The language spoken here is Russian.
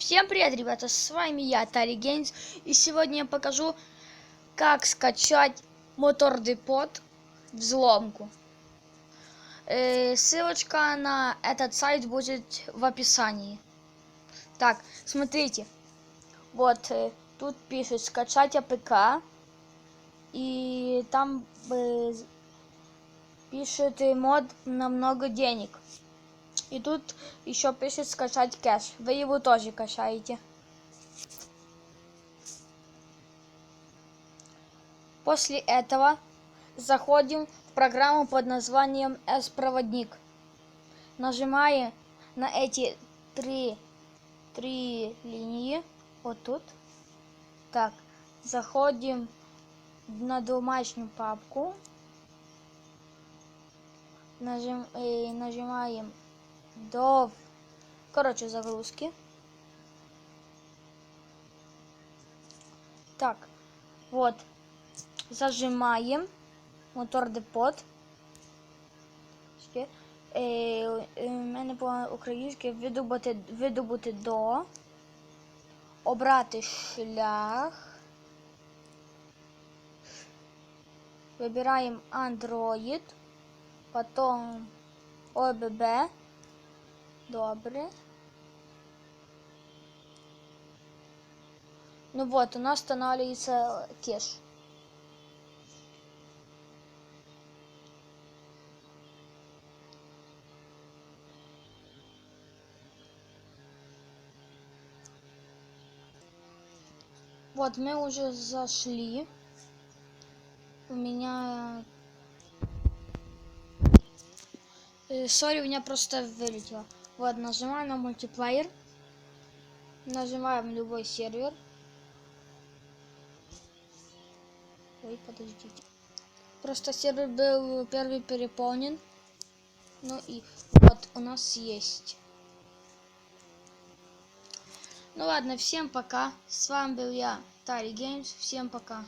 Всем привет, ребята, с вами я, Tari Games, и сегодня я покажу, как скачать MotorDepot взломку. Ссылочка на этот сайт будет в описании. Так, смотрите, вот тут пишет скачать АПК, и там пишет мод на много денег. И тут еще пишет скачать кэш. Вы его тоже качаете. После этого заходим в программу под названием S-проводник. Нажимаем на эти три линии. Вот тут. Так, заходим на домашнюю папку. Нажимаем до загрузки. Так, вот. Зажимаем MotorDepot. У мене по-українськи видобути до, обрати шлях, вибираємо Android, потім ОББ, добре. Ну вот, у нас встановлюється кеш. Вот, мы уже зашли. У меня... Сори, у меня просто вылетело. Вот, нажимаем на мультиплеер. Нажимаем любой сервер. Ой, подождите. Просто сервер был первый переполнен. Ну и вот, у нас есть. Ну ладно, всем пока. С вами был я, Tari Games. Всем пока.